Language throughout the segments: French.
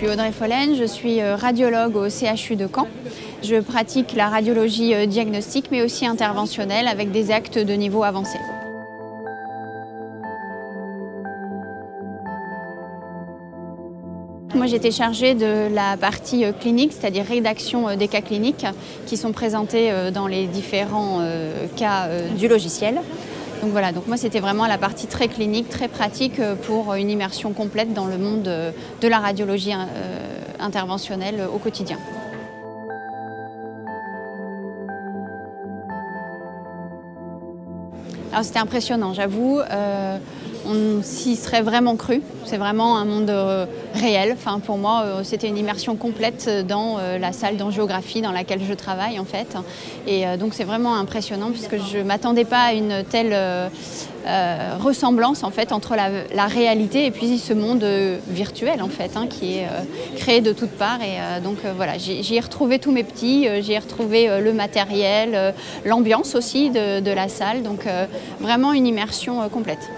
suis Audrey Follen, je suis radiologue au CHU de Caen. Je pratique la radiologie diagnostique mais aussi interventionnelle avec des actes de niveau avancé. Moi j'étais chargée de la partie clinique, c'est-à-dire rédaction des cas cliniques qui sont présentés dans les différents cas du logiciel. Donc voilà, donc moi c'était vraiment la partie très clinique, très pratique pour une immersion complète dans le monde de la radiologie interventionnelle au quotidien. Alors c'était impressionnant, j'avoue. On s'y serait vraiment cru. C'est vraiment un monde réel. Enfin, pour moi, c'était une immersion complète dans la salle d'angiographie dans laquelle je travaille en fait. Et donc c'est vraiment impressionnant puisque je ne m'attendais pas à une telle ressemblance en fait entre la réalité et puis ce monde virtuel en fait, hein, qui est créé de toutes parts. Et donc voilà, j'y ai retrouvé tous mes petits, j'y ai retrouvé le matériel, l'ambiance aussi de la salle. Donc vraiment une immersion complète.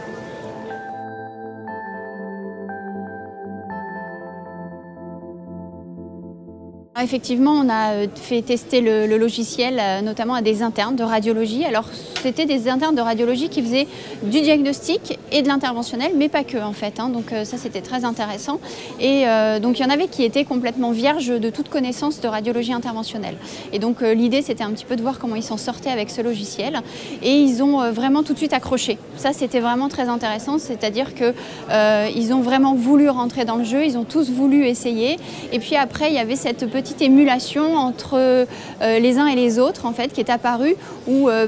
Effectivement, on a fait tester le logiciel notamment à des internes de radiologie. Alors c'était des internes de radiologie qui faisaient du diagnostic et de l'interventionnel, mais pas que en fait, hein. Donc ça c'était très intéressant. Et donc il y en avait qui étaient complètement vierges de toute connaissance de radiologie interventionnelle. Et donc l'idée c'était un petit peu de voir comment ils s'en sortaient avec ce logiciel. Et ils ont vraiment tout de suite accroché. Ça c'était vraiment très intéressant, c'est-à-dire qu'ils ont vraiment voulu rentrer dans le jeu, ils ont tous voulu essayer. Et puis après il y avait cette petite émulation entre les uns et les autres en fait qui est apparue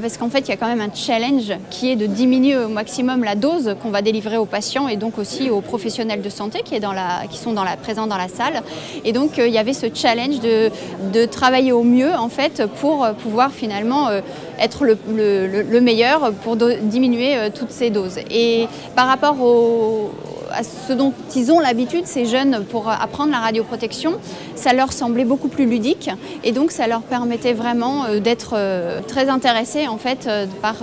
parce qu'en fait il y a quand même un challenge qui est de diminuer au maximum la dose qu'on va délivrer aux patients et donc aussi aux professionnels de santé qui sont présents dans la salle. Et donc il y avait ce challenge de travailler au mieux en fait pour pouvoir finalement être le meilleur pour diminuer toutes ces doses. Et par rapport à ce dont ils ont l'habitude, ces jeunes, pour apprendre la radioprotection, ça leur semblait beaucoup plus ludique et donc ça leur permettait vraiment d'être très intéressés en fait par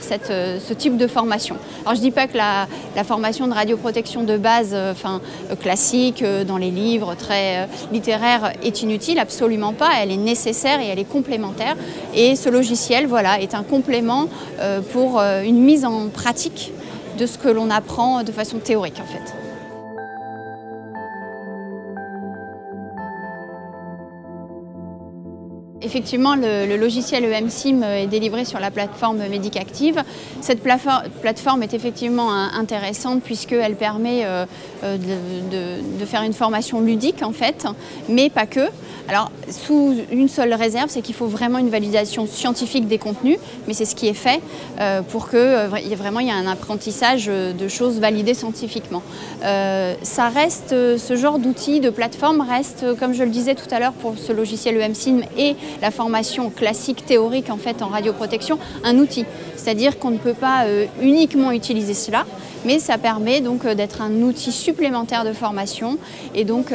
ce type de formation. Alors je ne dis pas que la formation de radioprotection de base, classique, dans les livres très littéraires, est inutile, absolument pas, elle est nécessaire et elle est complémentaire. Et ce logiciel, voilà, est un complément pour une mise en pratique de ce que l'on apprend de façon théorique en fait. Effectivement, le logiciel EMSIM est délivré sur la plateforme Médicactive. Cette plateforme est effectivement intéressante puisqu'elle permet de faire une formation ludique en fait, mais pas que. Alors, sous une seule réserve, c'est qu'il faut vraiment une validation scientifique des contenus, mais c'est ce qui est fait pour que vraiment il y ait un apprentissage de choses validées scientifiquement. Ça reste, ce genre d'outil, de plateforme reste, comme je le disais tout à l'heure pour ce logiciel EMSIM et la formation classique théorique en fait en radioprotection, un outil. C'est-à-dire qu'on ne peut pas uniquement utiliser cela, mais ça permet donc d'être un outil supplémentaire de formation. Et donc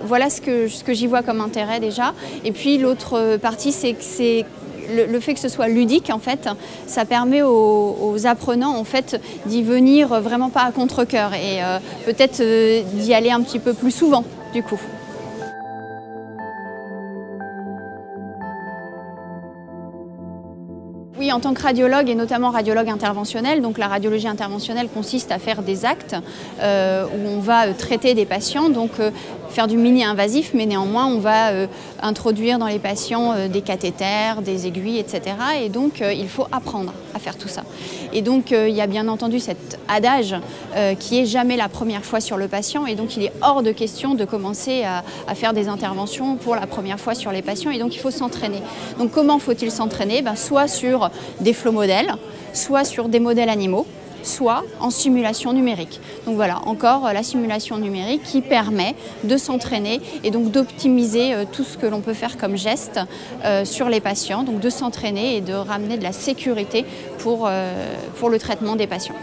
voilà ce que j'y vois comme intérêt déjà. Et puis l'autre partie, c'est que c'est le fait que ce soit ludique en fait, ça permet aux apprenants en fait d'y venir vraiment pas à contre-cœur et peut-être d'y aller un petit peu plus souvent du coup. Oui, en tant que radiologue et notamment radiologue interventionnel, donc la radiologie interventionnelle consiste à faire des actes où on va traiter des patients, donc faire du mini-invasif, mais néanmoins on va introduire dans les patients des cathéters, des aiguilles, etc. Et donc il faut apprendre à faire tout ça. Et donc il y a bien entendu cet adage qui est jamais la première fois sur le patient, et donc il est hors de question de commencer à faire des interventions pour la première fois sur les patients, et donc il faut s'entraîner. Donc comment faut-il s'entraîner? Soit sur des flow modèles, soit sur des modèles animaux, soit en simulation numérique. Donc voilà, encore la simulation numérique qui permet de s'entraîner et donc d'optimiser tout ce que l'on peut faire comme geste sur les patients, donc de s'entraîner et de ramener de la sécurité pour le traitement des patients.